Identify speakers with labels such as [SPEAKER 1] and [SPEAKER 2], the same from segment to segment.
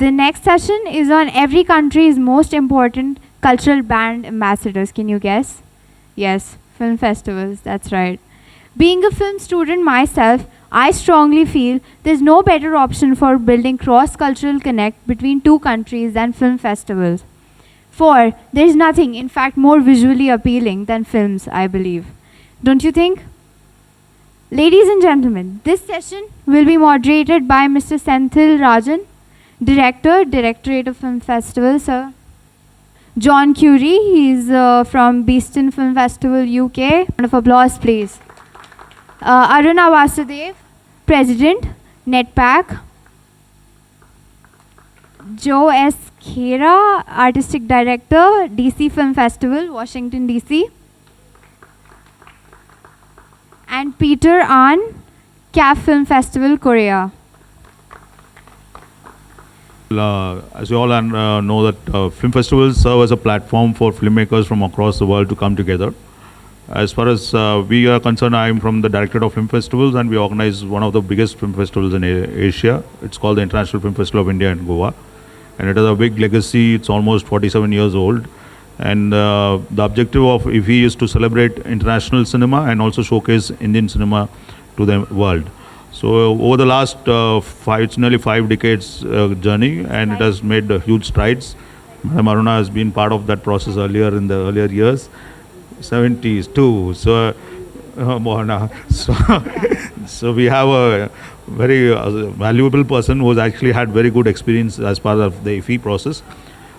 [SPEAKER 1] The next session is on every country's most important cultural brand ambassadors. Can you guess? Yes, film festivals, that's right. Being a film student myself, I strongly feel there's no better option for building cross-cultural connect between two countries than film festivals. For there is nothing, in fact, more visually appealing than films, I believe. Don't you think? Ladies and gentlemen, this session will be moderated by Mr. Senthil Rajan, Director, Directorate of Film Festival, sir. John Curie, he's from Beeston Film Festival, UK. Round of applause, please. Aruna Vasudev, President, NetPack. Joe S. Khera, Artistic Director, DC Film Festival, Washington, DC. And Peter An, CAF Film Festival, Korea.
[SPEAKER 2] As you all know that film festivals serve as a platform for filmmakers from across the world to come together. As far as we are concerned, I am from the Directorate of Film Festivals, and we organize one of the biggest film festivals in Asia. It's called the International Film Festival of India in Goa. And it has a big legacy. It's almost 47 years old. And the objective of IFFI is to celebrate international cinema and also showcase Indian cinema to the world. So over the last it's nearly 5 decades journey, and it has made huge strides. Madam Aruna has been part of that process earlier in the earlier years, 70s too. So, so we have a very valuable person who has actually had very good experience as part of the IFFI process.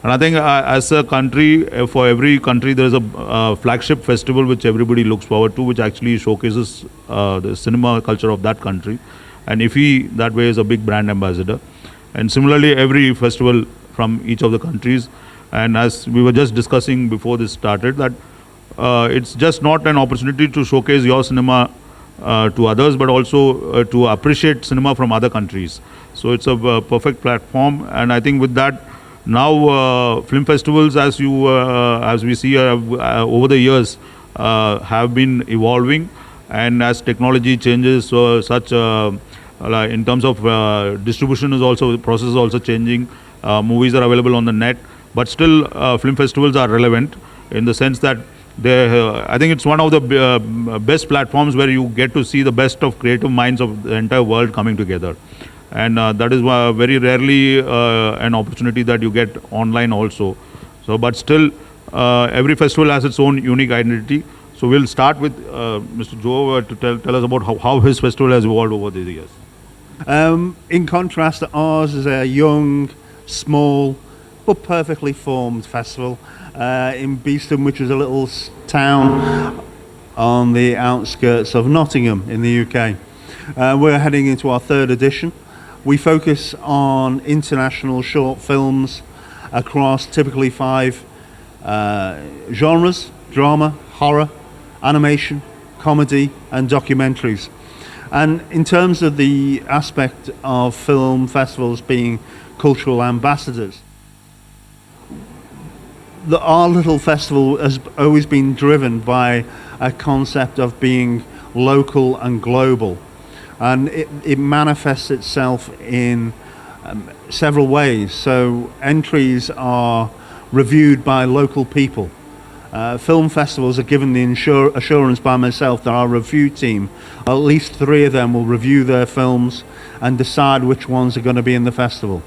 [SPEAKER 2] And I think as a country, for every country, there is a flagship festival which everybody looks forward to, which actually showcases the cinema culture of that country. And IFFI, that way, is a big brand ambassador. And similarly, every festival from each of the countries. And as we were just discussing before this started, that it's just not an opportunity to showcase your cinema to others, but also to appreciate cinema from other countries. So it's a perfect platform. And I think with that, now, film festivals, as we see over the years, have been evolving, and as technology changes, so such in terms of distribution is also process is also changing. Movies are available on the net, but still, film festivals are relevant in the sense that I think it's one of the best platforms where you get to see the best of creative minds of the entire world coming together. And that is very rarely an opportunity that you get online also. So, but still, every festival has its own unique identity. So we'll start with Mr. Joe to tell us about how his festival has evolved over the years.
[SPEAKER 3] In contrast, ours is a young, small, but perfectly formed festival in Beeston, which is a little town on the outskirts of Nottingham in the UK. We're heading into our 3rd edition. We focus on international short films across typically 5 genres: drama, horror, animation, comedy, and documentaries. And in terms of the aspect of film festivals being cultural ambassadors, our little festival has always been driven by a concept of being local and global. And it manifests itself in several ways. So entries are reviewed by local people. Film festivals are given the assurance by myself that our review team, at least 3 of them, will review their films and decide which ones are going to be in the festival.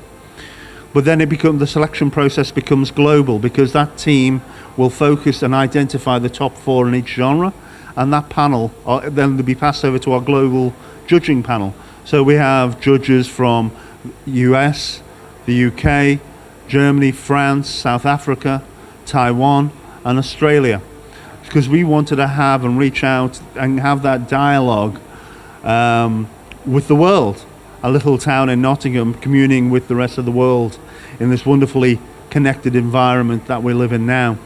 [SPEAKER 3] But then the selection process becomes global, because that team will focus and identify the top 4 in each genre, and that panel then will be passed over to our global judging panel. So we have judges from US, the UK, Germany, France, South Africa, Taiwan, and Australia, because we wanted to have and reach out and have that dialogue with the world. A little town in Nottingham communing with the rest of the world in this wonderfully connected environment that we live in now.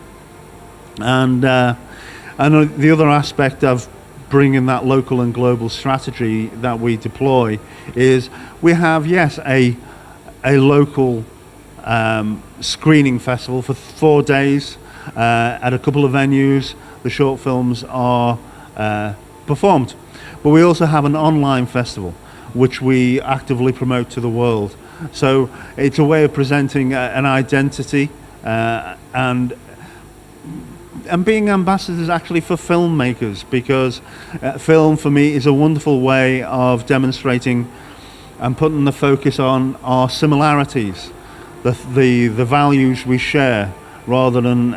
[SPEAKER 3] And the other aspect of bringing that local and global strategy that we deploy is we have, yes, a local screening festival for 4 days at a couple of venues. The short films are performed. But we also have an online festival which we actively promote to the world. So it's a way of presenting an identity and being ambassadors actually for filmmakers, because film for me is a wonderful way of demonstrating and putting the focus on our similarities, the values we share, rather than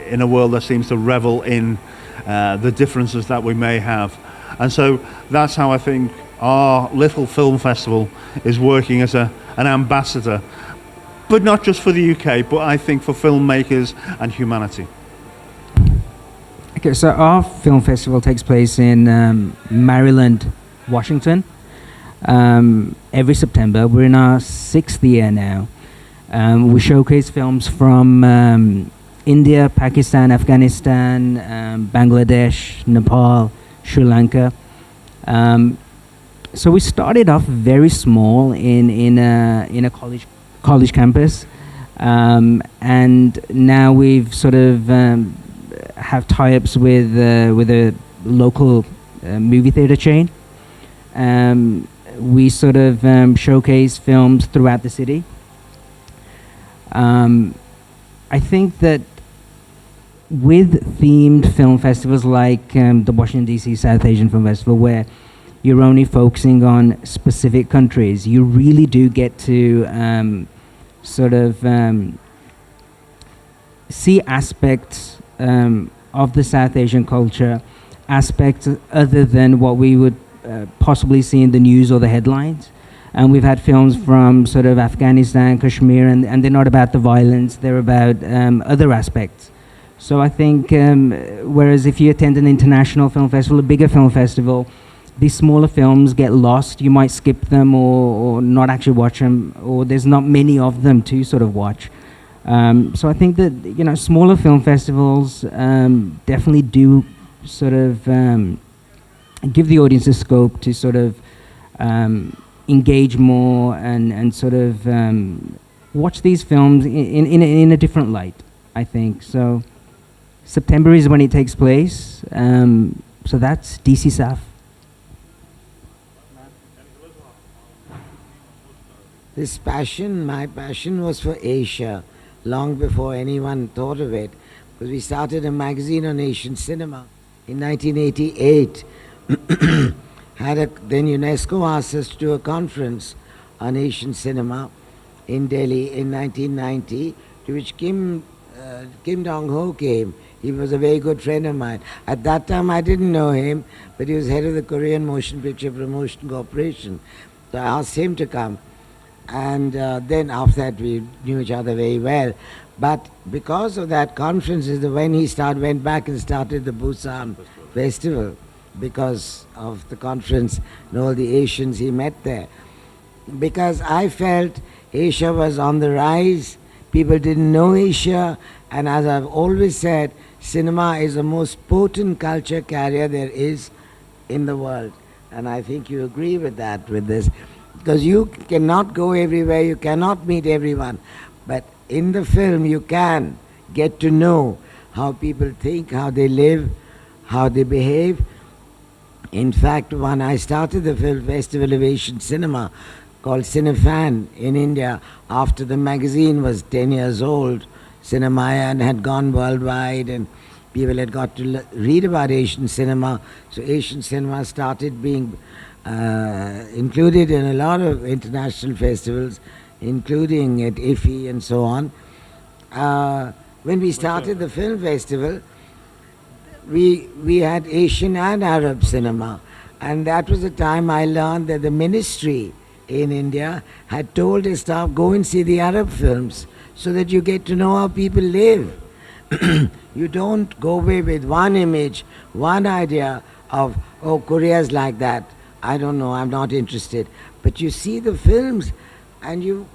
[SPEAKER 3] in a world that seems to revel in the differences that we may have. And so that's how I think our little film festival is working as an ambassador, but not just for the UK, but I think for filmmakers and humanity.
[SPEAKER 4] Okay, so our film festival takes place in Maryland, Washington, every September. We're in our 6th year now. We showcase films from India, Pakistan, Afghanistan, Bangladesh, Nepal, Sri Lanka. So we started off very small in a college campus, and now we've sort of have tie-ups with a local movie theater chain. We sort of showcase films throughout the city. I think that with themed film festivals like the Washington DC South Asian Film Festival, where you're only focusing on specific countries, you really do get to sort of see aspects of the South Asian culture, aspects other than what we would possibly see in the news or the headlines. And we've had films from sort of Afghanistan, Kashmir, and they're not about the violence, they're about other aspects. So I think, whereas if you attend an international film festival, a bigger film festival, these smaller films get lost. You might skip them or not actually watch them, or there's not many of them to sort of watch. So I think that, you know, smaller film festivals definitely do sort of give the audience a scope to sort of engage more and sort of watch these films in a different light, I think. So September is when it takes place. So that's DC SAF.
[SPEAKER 5] This passion, my passion was for Asia, long before anyone thought of it, because we started a magazine on Asian cinema in 1988. Then UNESCO asked us to do a conference on Asian cinema in Delhi in 1990, to which Kim Dong-ho came. He was a very good friend of mine. At that time I didn't know him, but he was head of the Korean Motion Picture Promotion Corporation. So I asked him to come. And then after that we knew each other very well. But because of that conference is when he went back and started the Busan Festival, because of the conference and all the Asians he met there. Because I felt Asia was on the rise, people didn't know Asia, and as I've always said, cinema is the most potent culture carrier there is in the world. And I think you agree with that, with this. Because you cannot go everywhere, you cannot meet everyone. But in the film you can get to know how people think, how they live, how they behave. In fact, when I started the Film Festival of Asian Cinema, called Cinefan in India, after the magazine was 10 years old, Cinemaya, and had gone worldwide, and people had got to read about Asian cinema. So Asian cinema started being included in a lot of international festivals, including at IFFI and so on. When we started the film festival, we had Asian and Arab cinema, and that was the time I learned that the ministry in India had told his staff, go and see the Arab films so that you get to know how people live. You don't go away with one image, one idea of, oh, Korea's like that. I don't know, I'm not interested. But you see the films and you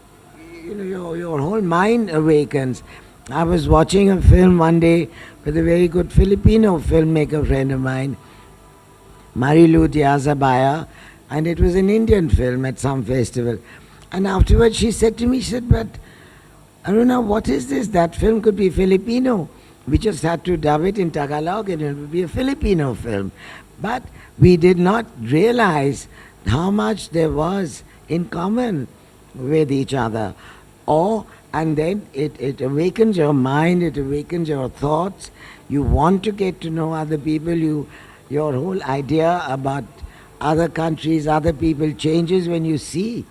[SPEAKER 5] know, your whole mind awakens. I was watching a film one day with a very good Filipino filmmaker friend of mine, Marilu Diazabaya, and it was an Indian film at some festival. And afterwards she said to me, she said, but Aruna, what is this? That film could be Filipino. We just had to dub it in Tagalog and it would be a Filipino film. But we did not realize how much there was in common with each other. And then it awakens your mind, it awakens your thoughts. You want to get to know other people. Your whole idea about other countries, other people changes when you see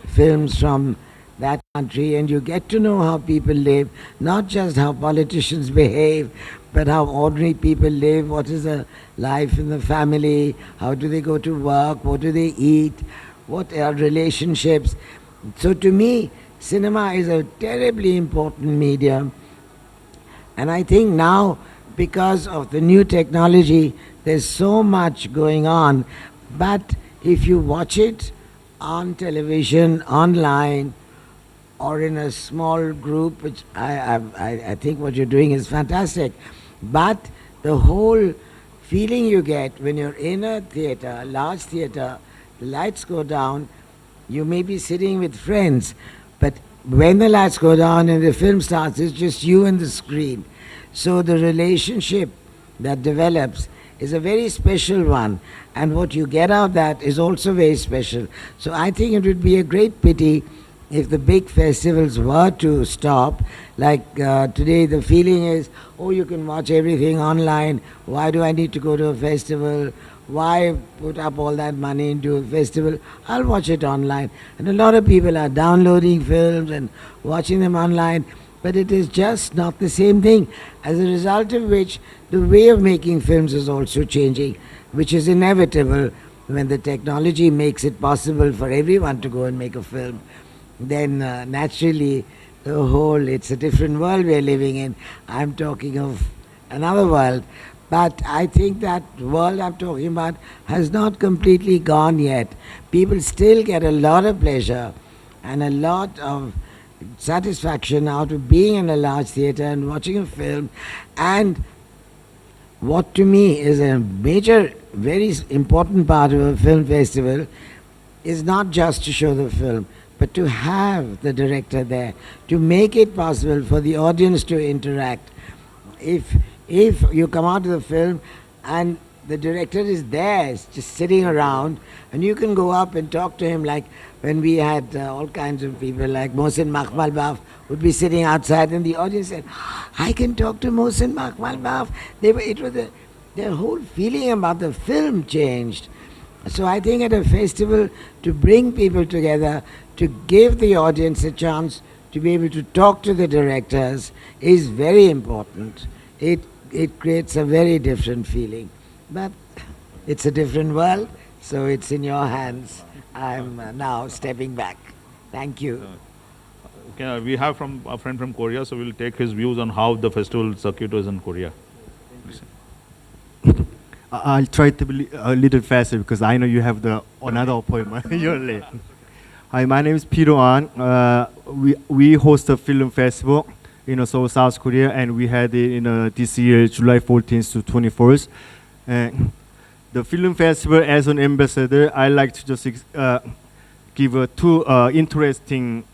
[SPEAKER 5] films from that country, and you get to know how people live, not just how politicians behave, but how ordinary people live. What is the life in the family? How do they go to work? What do they eat? What are relationships? So to me, cinema is a terribly important medium, and I think now, because of the new technology, there's so much going on. But if you watch it on television, online, or in a small group, which I think what you're doing is fantastic. But the whole feeling you get when you're in a theater, a large theater, the lights go down, you may be sitting with friends, but when the lights go down and the film starts, it's just you and the screen. So the relationship that develops is a very special one, and what you get out of that is also very special. So I think it would be a great pity if the big festivals were to stop. Like today, the feeling is, oh, you can watch everything online. Why do I need to go to a festival? Why put up all that money into a festival? I'll watch it online. And a lot of people are downloading films and watching them online, but it is just not the same thing. As a result of which, the way of making films is also changing, which is inevitable when the technology makes it possible for everyone to go and make a film. Then naturally, it's a different world we're living in. I'm talking of another world. But I think that world I'm talking about has not completely gone yet. People still get a lot of pleasure and a lot of satisfaction out of being in a large theater and watching a film. And what to me is a major, very important part of a film festival is not just to show the film, but to have the director there, to make it possible for the audience to interact. If you come out of the film and the director is there, just sitting around, and you can go up and talk to him, like when we had all kinds of people, like Mohsin Makhmalbaf would be sitting outside, and the audience said, I can talk to Mohsin Makhmalbaf. Their whole feeling about the film changed. So I think at a festival, to bring people together, to give the audience a chance to be able to talk to the directors is very important. It creates a very different feeling. But it's a different world, so it's in your hands. I'm now stepping back. Thank you.
[SPEAKER 2] Okay, we have from a friend from Korea, so we'll take his views on how the festival circuit is in Korea.
[SPEAKER 6] I'll try to be a little faster because I know you have another appointment. You're late. Hi, my name is Peter An. We host a film festival in Seoul, South Korea, and we had it in this year, July 14th to 21st. And the film festival, as an ambassador, I like to just give two interesting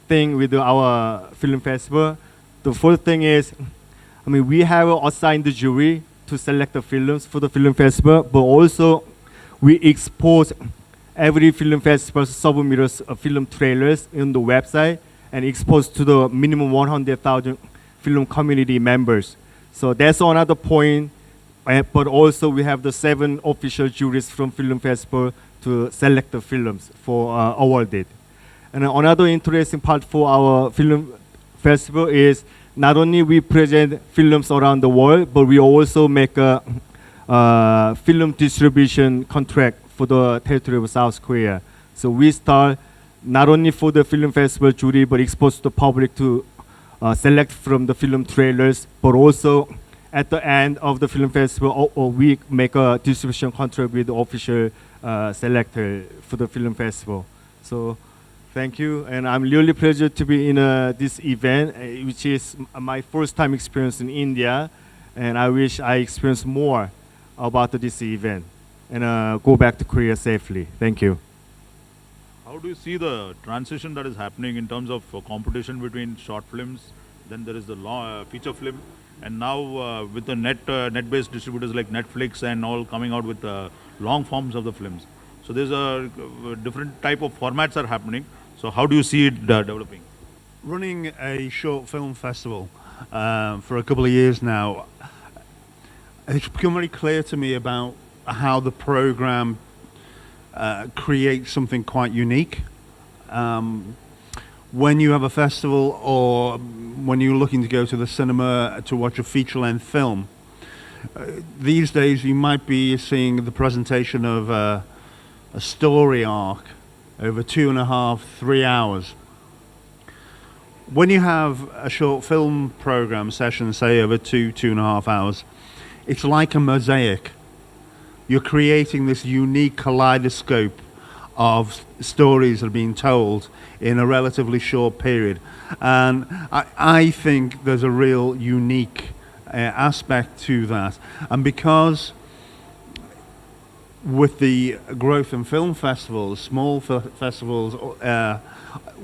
[SPEAKER 6] thing with our film festival. The first thing is, we have assigned the jury to select the films for the film festival, but also we expose every film festival submitters film trailers in the website and expose to the minimum 100,000 film community members. So that's another point. But also we have the 7 official juries from film festival to select the films for awarded. And another interesting part for our film festival is not only we present films around the world, but we also make a film distribution contract for the territory of South Korea. So we start not only for the film festival jury, but expose the public to select from the film trailers, but also at the end of the film festival, we make a distribution contract with the official selector for the film festival. So thank you, and I'm really pleased to be in this event, which is my first time experience in India, and I wish I experienced more about this event and go back to Korea safely. Thank you.
[SPEAKER 2] How do you see the transition that is happening in terms of competition between short films, then there is the feature film, and now with the net-based distributors like Netflix and all coming out with long forms of the films. So there's a different type of formats are happening. So how do you see it developing?
[SPEAKER 3] Running a short film festival for a couple of years now, it's become very clear to me about how the program creates something quite unique. When you have a festival or when you're looking to go to the cinema to watch a feature-length film, these days you might be seeing the presentation of a story arc over 2.5, 3 hours. When you have a short film program session, say over 2.5 hours, it's like a mosaic. You're creating this unique kaleidoscope of stories that are being told in a relatively short period. And I think there's a real unique aspect to that. And because with the growth in film festivals, small festivals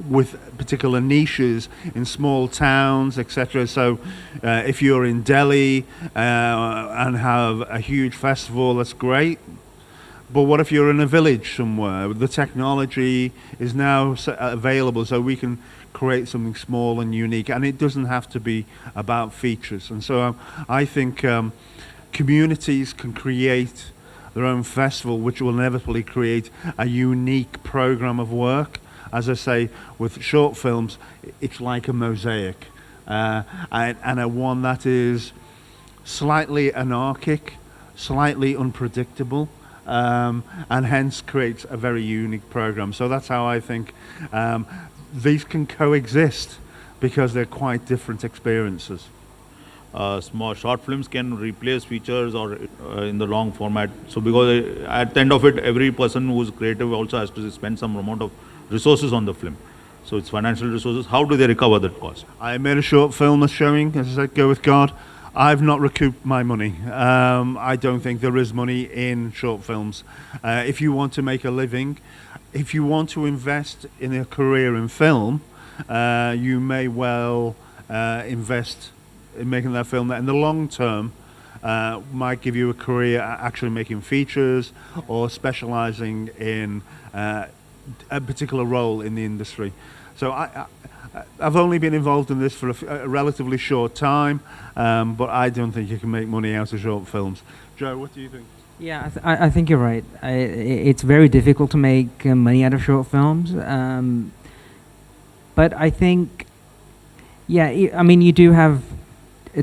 [SPEAKER 3] with particular niches in small towns, etc. So if you're in Delhi and have a huge festival, that's great. But what if you're in a village somewhere? The technology is now available, so we can create something small and unique, and it doesn't have to be about features. And so I think communities can create their own festival, which will inevitably create a unique program of work. As I say, with short films, it's like a mosaic, and a one that is slightly anarchic, slightly unpredictable, and hence creates a very unique program. So that's how I think these can coexist, because they're quite different experiences.
[SPEAKER 2] Small short films can replace features or in the long format. So because at the end of it, every person who's creative also has to spend some amount of resources on the film. So it's financial resources. How do they recover that cost?
[SPEAKER 3] I made a short film that's showing, as I said, Go With God. I've not recouped my money. I don't think there is money in short films. If you want to make a living, if you want to invest in a career in film, you may well invest in making that film that in the long term might give you a career actually making features or specializing in a particular role in the industry. So I've only been involved in this for a relatively short time, but I don't think you can make money out of short films. Joe, what do you think?
[SPEAKER 4] Yeah, I think you're right. It's very difficult to make money out of short films. But I think, yeah, I mean, you do have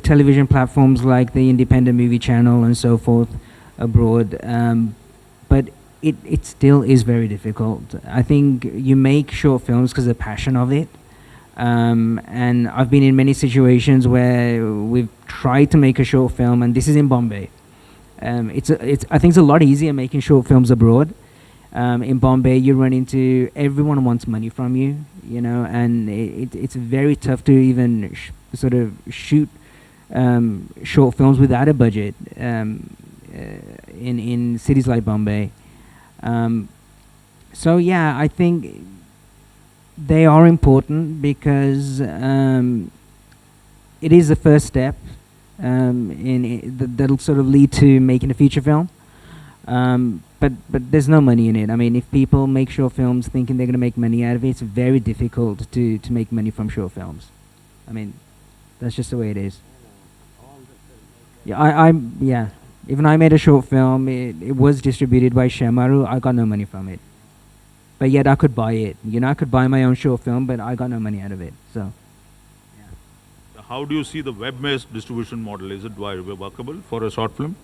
[SPEAKER 4] television platforms like the Independent Movie Channel and so forth abroad, but it still is very difficult. I think you make short films because of the passion of it. And I've been in many situations where we've tried to make a short film, and this is in Bombay. I think it's a lot easier making short films abroad. In Bombay, you run into everyone wants money from you, you know, and it's very tough to even sort of shoot short films without a budget in cities like Bombay. So yeah, I think they are important because it is the first step that'll sort of lead to making a feature film. But there's no money in it. I mean, if people make short films thinking they're going to make money out of it, it's very difficult to make money from short films. I mean, that's just the way it is. Yeah, yeah. Even I made a short film. It was distributed by Shemaru. I got no money from it. But yet I could buy it. You know, I could buy my own short film, but I got no money out of it. So, yeah.
[SPEAKER 2] How do you see the web-based distribution model? Is it workable for a short film?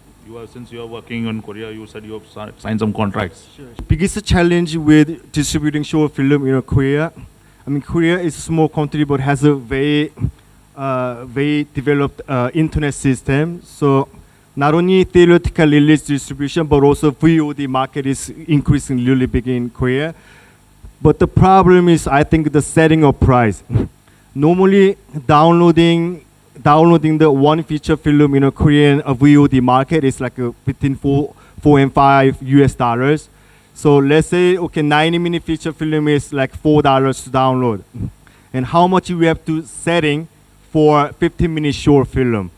[SPEAKER 2] Since you are working in Korea, you said you have signed some contracts.
[SPEAKER 6] Sure. Biggest challenge with distributing short film in Korea, I mean, Korea is a small country but has a very developed internet system. So not only theoretical release distribution, but also VOD market is increasing really big in Korea. But the problem is, I think, the setting of price. Normally, downloading the one feature film in a Korean VOD market is like between $4 and $5. So let's say, okay, 90-minute feature film is like $4 to download. And how much we have to setting for 15-minute short film?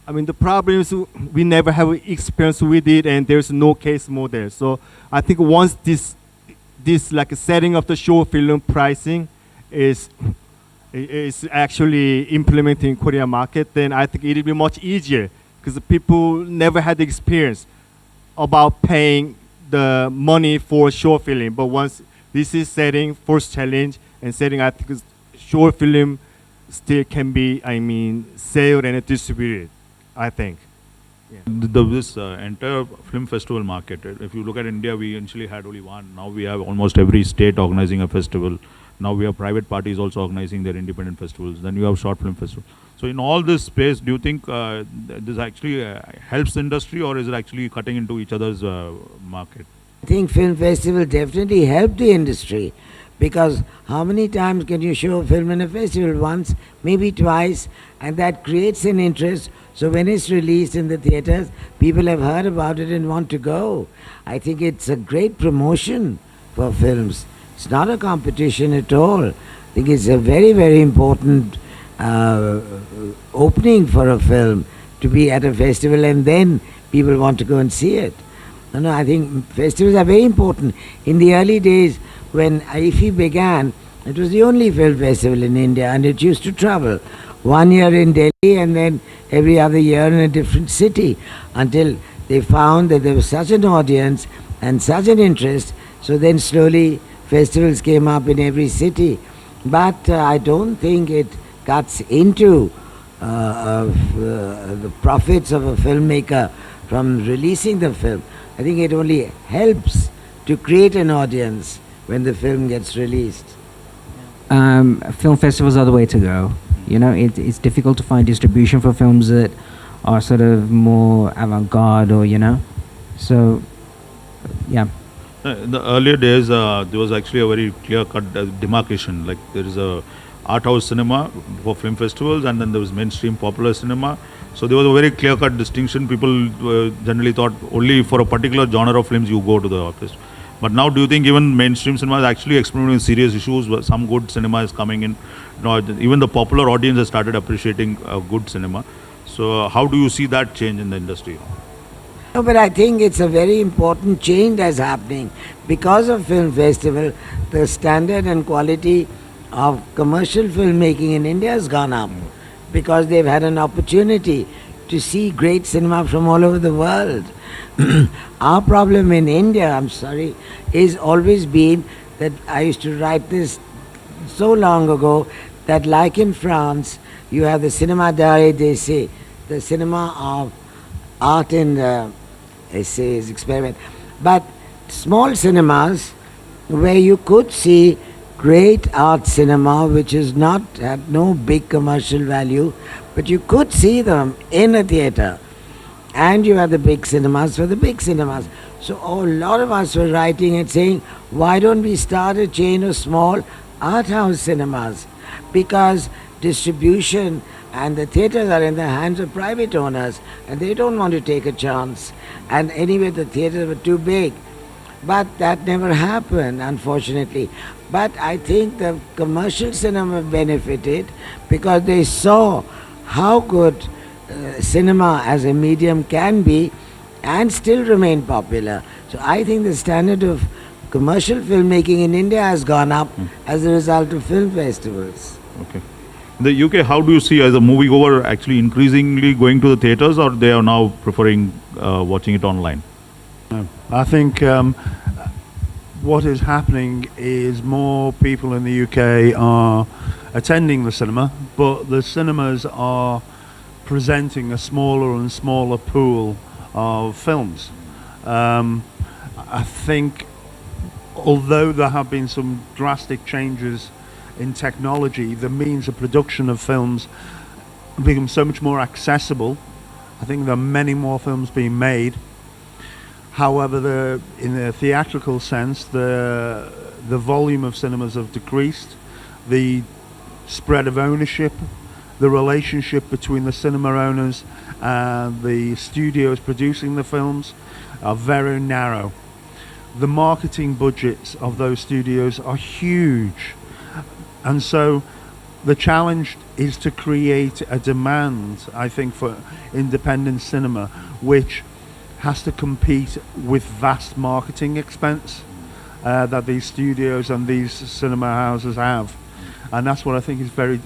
[SPEAKER 6] I mean, the problem is we never have experience with it, and there's no case model. So I think once this this like setting of the short film pricing is actually implementing Korean market, then I think it'll be much easier because people never had the experience about paying the money for short film. But once this is setting first challenge and setting, I think short film still can be, I mean, sold and distributed, I think.
[SPEAKER 2] This entire film festival market, if you look at India, we initially had only one. Now we have almost every state organizing a festival. Now we have private parties also organizing their independent festivals. Then you have short film festival. So in all this space, do you think this actually helps the industry, or is it actually cutting into each other's market?
[SPEAKER 5] I think film festival definitely helped the industry, because how many times can you show a film in a festival? Once, maybe twice, and that creates an interest. So when it's released in the theatres, people have heard about it and want to go. I think it's a great promotion for films. It's not a competition at all. I think it's a very, very important opening for a film to be at a festival, and then people want to go and see it. No, I think festivals are very important. In the early days, when IFE began, it was the only film festival in India, and it used to travel 1 year in Delhi and then every other year in a different city, until they found that there was such an audience and such an interest. So then slowly festivals came up in every city. But I don't think it cuts into the profits of a filmmaker from releasing the film. I think it only helps to create an audience when the film gets released.
[SPEAKER 4] Film festivals are the way to go. You know, it's difficult to find distribution for films that are sort of more avant-garde, or, you know. So, yeah.
[SPEAKER 2] In the earlier days, there was actually a very clear-cut demarcation. Like there is a art house cinema for film festivals, and then there was mainstream popular cinema. So there was a very clear-cut distinction. People generally thought only for a particular genre of films you go to the office. But now, do you think even mainstream cinema is actually experimenting with serious issues? Where some good cinema is coming in. You know, even the popular audience has started appreciating good cinema. So how do you see that change in the industry?
[SPEAKER 5] No, but I think it's a very important change that's happening. Because of film festival, the standard and quality of commercial filmmaking in India has gone up, because they've had an opportunity to see great cinema from all over the world. Our problem in India, I'm sorry, is always been that I used to write this so long ago, that like in France, you have the cinéma d'art et d'essai, the cinema of art and essays, experiment. But small cinemas where you could see great art cinema, which is not had no big commercial value, but you could see them in a theatre. And you have the big cinemas for the big cinemas. So a lot of us were writing and saying, why don't we start a chain of small art house cinemas? Because distribution and the theatres are in the hands of private owners, and they don't want to take a chance. And anyway, the theatres were too big. But that never happened, unfortunately. But I think the commercial cinema benefited because they saw how good cinema as a medium can be and still remain popular. So I think the standard of commercial filmmaking in India has gone up as a result of film festivals.
[SPEAKER 2] Okay. In the UK, how do you see as a moviegoer actually increasingly going to the theatres, or they are now preferring watching it online?
[SPEAKER 3] I think what is happening is more people in the UK are attending the cinema, but the cinemas are presenting a smaller and smaller pool of films. I think although there have been some drastic changes in technology, the means of production of films become so much more accessible. I think there are many more films being made. However, in the theatrical sense, the volume of cinemas have decreased. The spread of ownership, the relationship between the cinema owners and the studios producing the films are very narrow. The marketing budgets of those studios are huge. And so the challenge is to create a demand, I think, for independent cinema, which has to compete with vast marketing expense. that these studios and these cinema houses have, and that's what I think is very,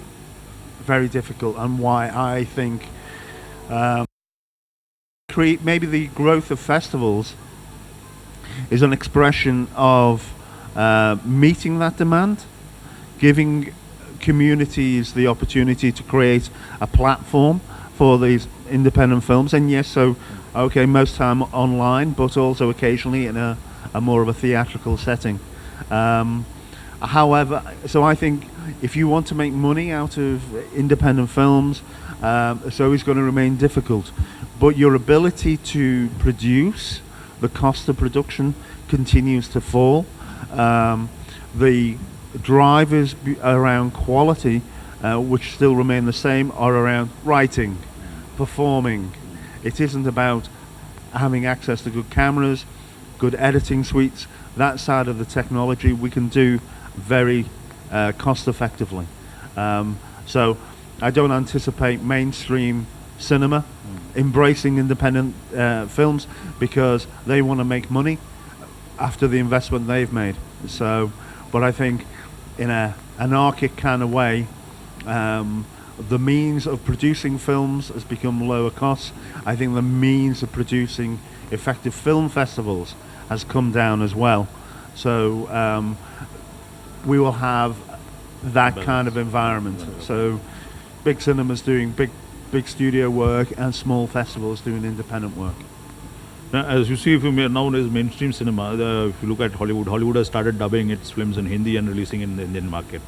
[SPEAKER 3] very difficult, and why I think maybe the growth of festivals is an expression of meeting that demand, giving communities the opportunity to create a platform for these independent films. And yes, so okay, most time online, but also occasionally in a more of a theatrical setting. However, so I think if you want to make money out of independent films, it's always going to remain difficult. But your ability to produce, the cost of production continues to fall. The drivers around quality, which still remain the same, are around writing, performing. It isn't about having access to good cameras, good editing suites. That side of the technology we can do very cost effectively. So I don't anticipate mainstream cinema embracing independent films, because they want to make money after the investment they've made. So, but I think in an anarchic kind of way, the means of producing films has become lower cost. I think the means of producing effective film festivals has come down as well. So we will have that kind of environment. So big cinemas doing big studio work and small festivals doing independent work.
[SPEAKER 2] Now, as you see, if you nowadays mainstream cinema, if you look at Hollywood, Hollywood has started dubbing its films in Hindi and releasing in the Indian market.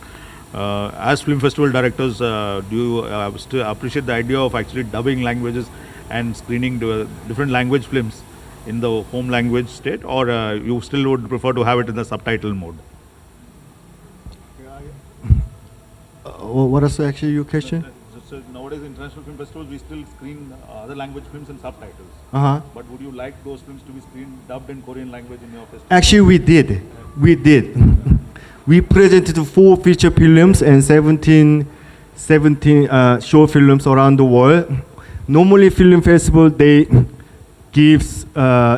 [SPEAKER 2] As film festival directors, do you still appreciate the idea of actually dubbing languages and screening different language films in the home language state, or you still would prefer to have it in the subtitle mode?
[SPEAKER 6] What is actually your question?
[SPEAKER 2] So nowadays, international film festivals, we still screen other language films in subtitles. But would you like those films to be screened dubbed in Korean language in your festival?
[SPEAKER 6] Actually, we did. We presented 4 feature films and 17 short films around the world. Normally, film festival they gives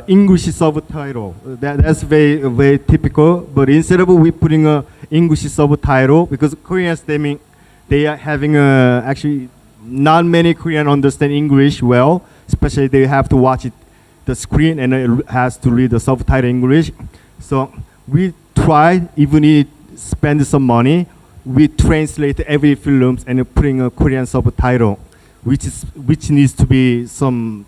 [SPEAKER 6] English subtitle. That's very typical. But instead of we putting a English subtitle, because Koreans they are having actually not many Korean understand English well. Especially they have to watch the screen and it has to read the subtitle English. So we tried, even if spend some money, we translate every films and putting a Korean subtitle, which needs to be some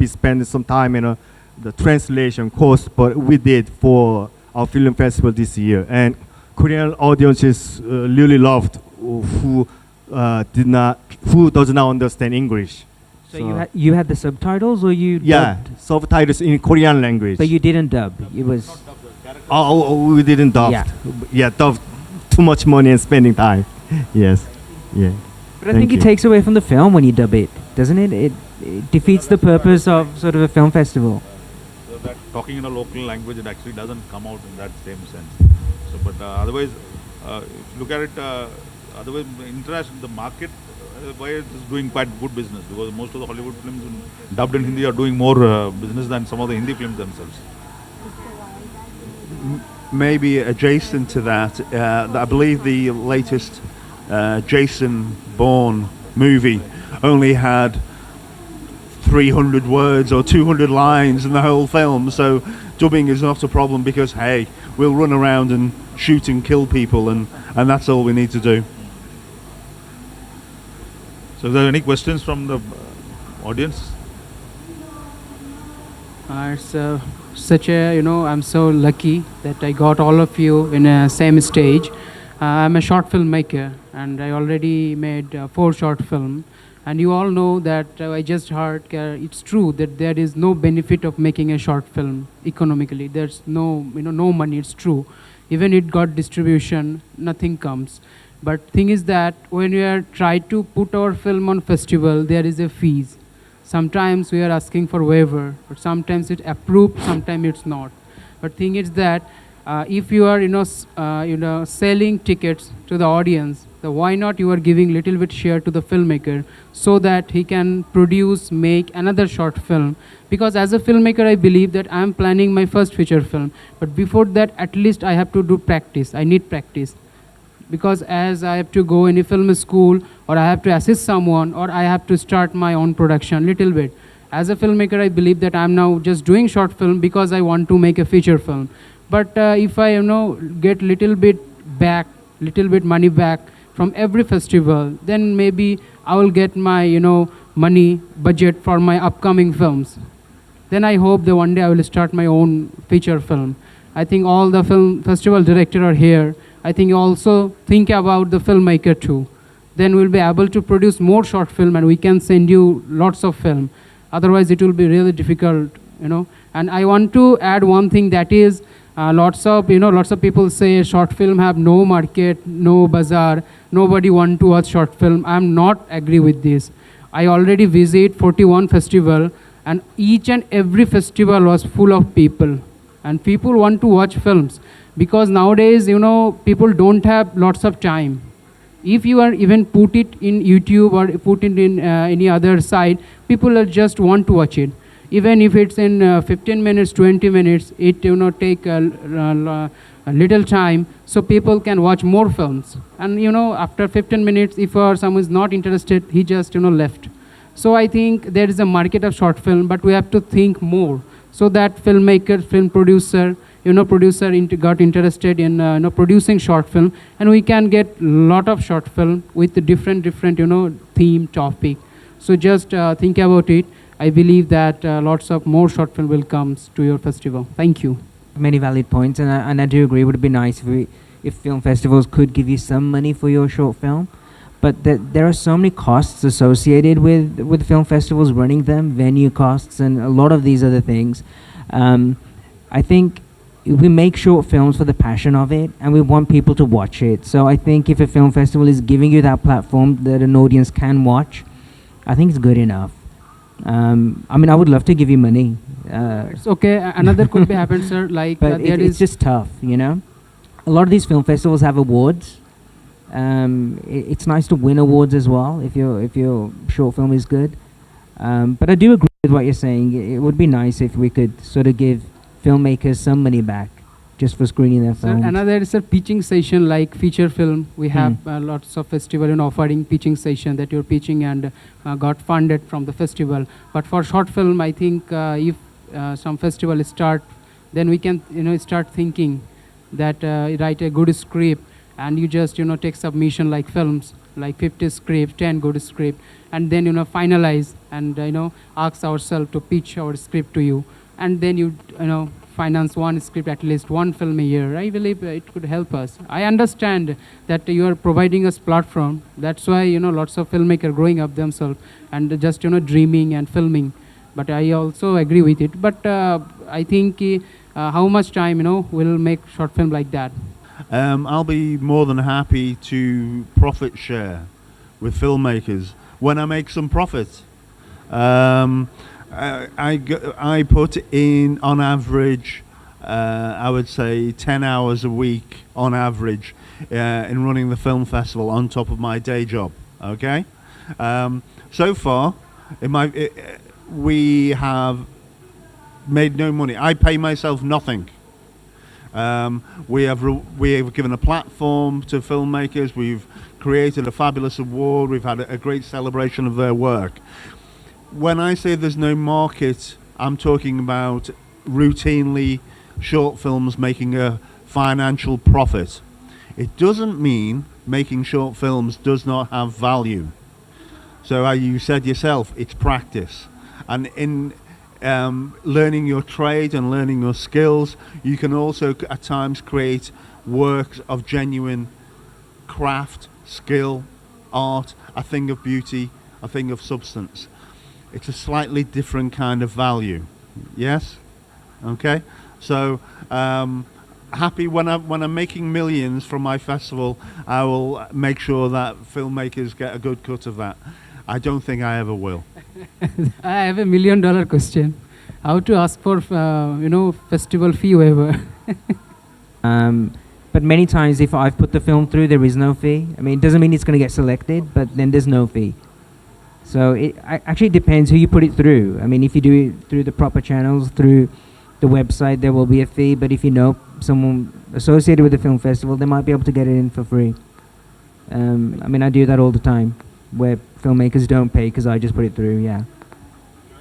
[SPEAKER 6] spent some time in the translation course. But we did for our film festival this year, and Korean audiences really loved who does not understand English.
[SPEAKER 4] So you had the subtitles, or you dubbed?
[SPEAKER 6] Subtitles in Korean language.
[SPEAKER 4] But you didn't dub. It was.
[SPEAKER 6] We didn't dub. Dub. Too much money and spending time. Yes. Yeah.
[SPEAKER 4] But I think it takes away from the film when you dub it, doesn't it? It defeats the purpose of sort of a film festival.
[SPEAKER 2] So that talking in a local language, it actually doesn't come out in that same sense. So, but otherwise, if you look at it, otherwise, the market why it is doing quite good business, because most of the Hollywood films dubbed in Hindi are doing more business than some of the Hindi films themselves.
[SPEAKER 3] Maybe adjacent to that, I believe the latest Jason Bourne movie only had 300 words or 200 lines in the whole film, so dubbing is not a problem, because hey, we'll run around and shoot and kill people, and that's all we need to do.
[SPEAKER 2] So, are there any questions from the audience?
[SPEAKER 7] It's such a, I'm so lucky that I got all of you in a same stage. I'm a short filmmaker, and I already made 4 short films. And you all know that I just heard it's true that there is no benefit of making a short film economically. There's no money. It's true. Even it got distribution, nothing comes. But thing is that when we are trying to put our film on festival, there is a fees. Sometimes we are asking for waiver, but sometimes it's approved, sometimes it's not. But thing is that if you are selling tickets to the audience, So why not you are giving little bit share to the filmmaker so that he can produce, make another short film? Because as a filmmaker, I believe that I am planning my first feature film. But before that, at least I have to do practice. I need practice. Because as I have to go in a film school, or I have to assist someone, or I have to start my own production little bit. As a filmmaker, I believe that I'm now just doing short film because I want to make a feature film. But if I get little bit money back from every festival, then maybe I will get my money budget for my upcoming films. Then I hope that one day I will start my own feature film. I think all the film festival directors are here. I think you also think about the filmmaker too. Then we'll be able to produce more short film and we can send you lots of film. Otherwise, it will be really difficult, And I want to add one thing, that is, lots of people say short film have no market, no bazaar, nobody want to watch short film. I'm not agree with this. I already visit 41 festival, and each and every festival was full of people, and people want to watch films because nowadays people don't have lots of time. If you are even put it in YouTube or put it in any other site, people are just want to watch it. Even if it's in 15 minutes, 20 minutes, it take a little time, so people can watch more films. And after 15 minutes, if someone is not interested, he just left. So I think there is a market of short film, but we have to think more so that filmmaker, film producer, got interested in producing short film, and we can get lot of short film with the different theme, topic. So just think about it. I believe that lots of more short film will come to your festival. Thank you.
[SPEAKER 4] Many valid points, and I do agree. It would be nice if film festivals could give you some money for your short film, but there are so many costs associated with film festivals running them, venue costs, and a lot of these other things. I think we make short films for the passion of it, and we want people to watch it. So I think if a film festival is giving you that platform that an audience can watch, I think it's good enough. I would love to give you money.
[SPEAKER 7] It's okay. Another could be happen, sir. Like
[SPEAKER 4] but it's just tough, A lot of these film festivals have awards. It's nice to win awards as well if your short film is good. But I do agree with what you're saying. It would be nice if we could sort of give filmmakers some money back just for screening their
[SPEAKER 7] Sir,
[SPEAKER 4] films.
[SPEAKER 7] another is a pitching session like feature film. We have lots of festival offering pitching session that you're pitching and got funded from the festival. But for short film, I think if some festival start, then we can start thinking that write a good script, and you just take submission like films, like 50 script, 10 good script, and then finalize and ask ourselves to pitch our script to you, and then you finance one script, at least one film a year. I believe it could help us. I understand that you are providing us platform. That's why lots of filmmakers growing up themselves and just dreaming and filming. But I also agree with it. But I think how much time will make short film like that?
[SPEAKER 3] I'll be more than happy to profit share with filmmakers when I make some profit. I put in, on average, I would say 10 hours a week on average in running the film festival on top of my day job. Okay, so far, we have made no money. I pay myself nothing. We have given a platform to filmmakers. We've created a fabulous award. We've had a great celebration of their work. When I say there's no market, I'm talking about routinely short films making a financial profit. It doesn't mean making short films does not have value. So you said yourself, it's practice. And in learning your trade and learning your skills, you can also at times create works of genuine craft, skill, art, a thing of beauty, a thing of substance. It's a slightly different kind of value. Yes? Okay? So happy when I'm making millions from my festival, I will make sure that filmmakers get a good cut of that. I don't think I ever will.
[SPEAKER 7] I have $1 million question. How to ask for festival fee waiver?
[SPEAKER 4] But many times, if I've put the film through, there is no fee. I mean, it doesn't mean it's going to get selected, but then there's no fee. So it actually depends who you put it through. I mean, if you do it through the proper channels, through the website, there will be a fee. But if you know someone associated with the film festival, they might be able to get it in for free. I mean, I do that all the time, where filmmakers don't pay because I just put it through. Yeah.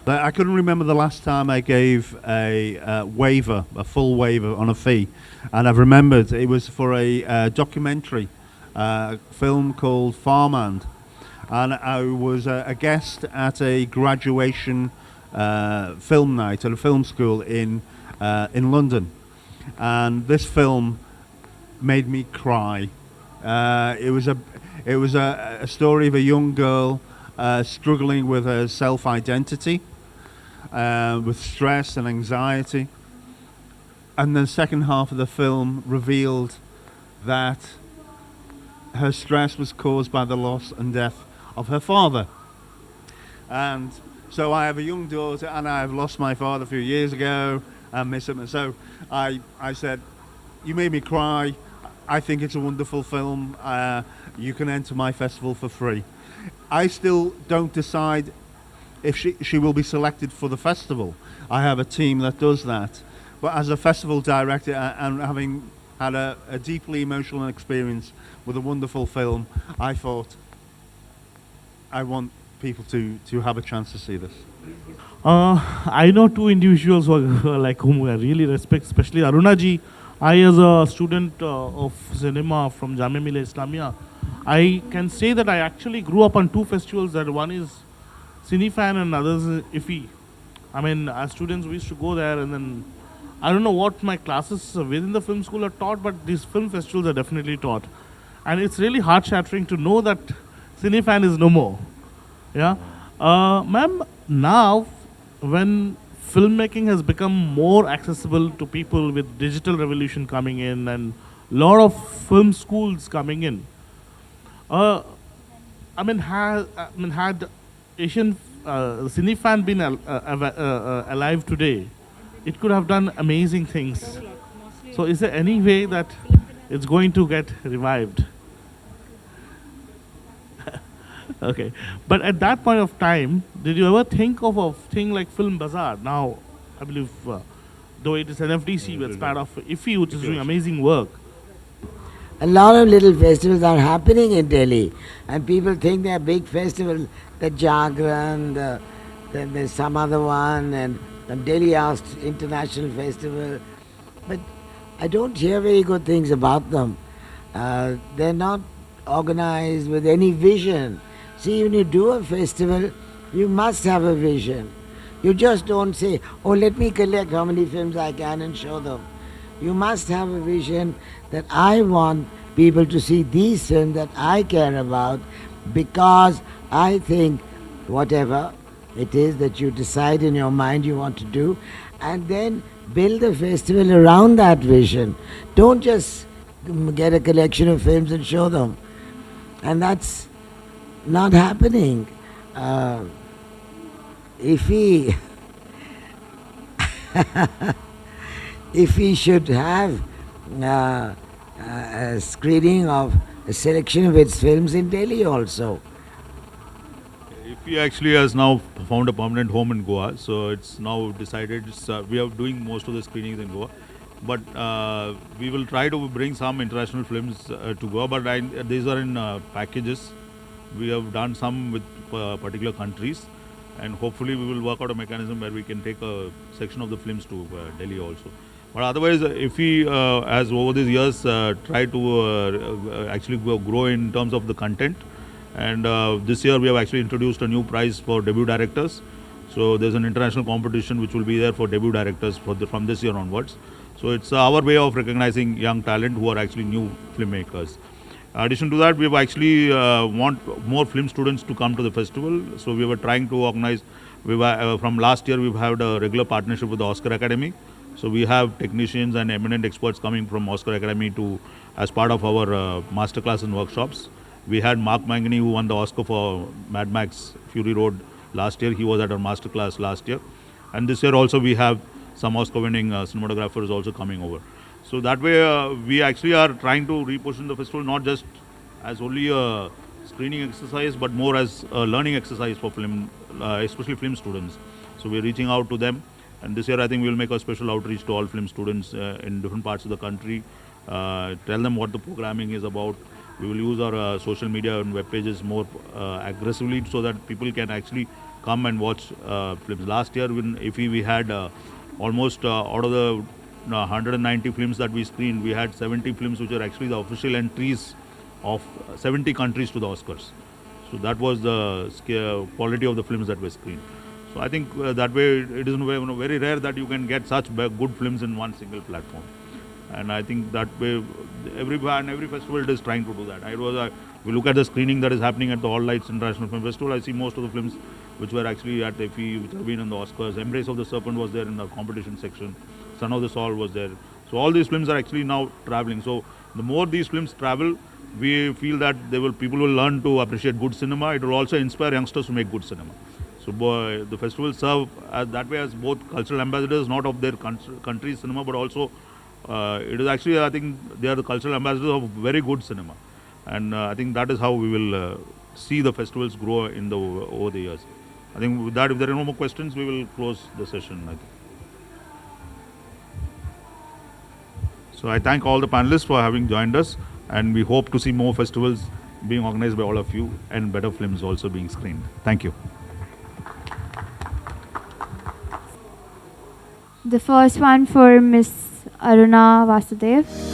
[SPEAKER 3] But I couldn't remember the last time I gave a waiver, a full waiver on a fee. And I've remembered it was for a documentary film called Farmhand. And I was a guest at a graduation film night at a film school in London. And this film made me cry. It was a story of a young girl struggling with her self-identity, with stress and anxiety. And the second half of the film revealed that her stress was caused by the loss and death of her father. And so I have a young daughter, and I've lost my father a few years ago. I miss him. And so I said, you made me cry. I think it's a wonderful film. You can enter my festival for free. I still don't decide if she will be selected for the festival. I have a team that does that. But as a festival director and having had a deeply emotional experience with a wonderful film, I thought I want people to have a chance to see this.
[SPEAKER 8] I know two individuals who are, like whom I really respect, especially Arunaji. I, as a student of cinema from Jamia Millia Islamia, I can say that I actually grew up on two festivals. That one is Cinefan and others is IFI. I mean, as students, we used to go there, and then I don't know what my classes within the film school are taught, but these film festivals are definitely taught. And it's really heart-shattering to know that Cinefan is no more. Yeah, ma'am. Now, when filmmaking has become more accessible to people with digital revolution coming in and lot of film schools coming in, had Asian Cinefan been alive today, it could have done amazing things. So, is there any way that it's going to get revived? Okay, but at that point of time, did you ever think of a thing like Film Bazaar? Now, I believe, though it is an FDC, but it's part of IFI, which is doing amazing work.
[SPEAKER 5] A lot of little festivals are happening in Delhi, and people think they're big festivals. The Jagran, then there's some other one, and the Delhi Art International Festival. But I don't hear very good things about them. They're not organized with any vision. See, when you do a festival, you must have a vision. You just don't say, oh, let me collect how many films I can and show them. You must have a vision that I want people to see these films that I care about, because I think whatever it is that you decide in your mind you want to do, and then build a festival around that vision. Don't just get a collection of films and show them. And that's not happening. If we should have a screening of a selection of its films in Delhi also.
[SPEAKER 2] IFI actually has now found a permanent home in Goa, so it's now decided we are doing most of the screenings in Goa. But we will try to bring some international films to Goa, but these are in packages. We have done some with particular countries, and hopefully we will work out a mechanism where we can take a section of the films to Delhi also. But otherwise, if we, has over these years, tried to actually grow in terms of the content, and this year we have actually introduced a new prize for debut directors. So there's an international competition which will be there for debut directors from this year onwards. So it's our way of recognizing young talent who are actually new filmmakers. In addition to that, we have actually want more film students to come to the festival. So we were trying to organize, from last year we've had a regular partnership with the Oscar Academy. So we have technicians and eminent experts coming from Oscar Academy as part of our masterclass and workshops. We had Mark Mangini, who won the Oscar for Mad Max Fury Road last year. He was at our masterclass last year. And this year also we have some Oscar-winning cinematographers also coming over. So that way, we actually are trying to reposition the festival not just as only a screening exercise, but more as a learning exercise for film, especially film students. So we're reaching out to them, and this year I think we'll make a special outreach to all film students in different parts of the country. Tell them what the programming is about. We will use our social media and web pages more aggressively so that people can actually come and watch films. Last year in IFFI we had almost out of the 190 films that we screened, we had 70 films which are actually the official entries of 70 countries to the Oscars. So that was the quality of the films that were screened. So I think that way it is very rare that you can get such good films in one single platform. And I think that way every festival is trying to do that. We look at the screening that is happening at the All Lights International Film Festival. I see most of the films which were actually at IFFI, which have been in the Oscars. Embrace of the Serpent was there in the competition section. Son of the Soul was there. So all these films are actually now traveling. So the more these films travel, we feel that people will learn to appreciate good cinema. It will also inspire youngsters to make good cinema. So the festival serve that way as both cultural ambassadors, not of their country's cinema, but also it is actually, I think, they are the cultural ambassadors of very good cinema. And I think that is how we will see the festivals grow over the years. I think with that, if there are no more questions, we will close the session, I think. So I thank all the panelists for having joined us, and we hope to see more festivals being organized by all of you and better films also being screened. Thank you.
[SPEAKER 1] The first one for Miss Aruna Vasudev.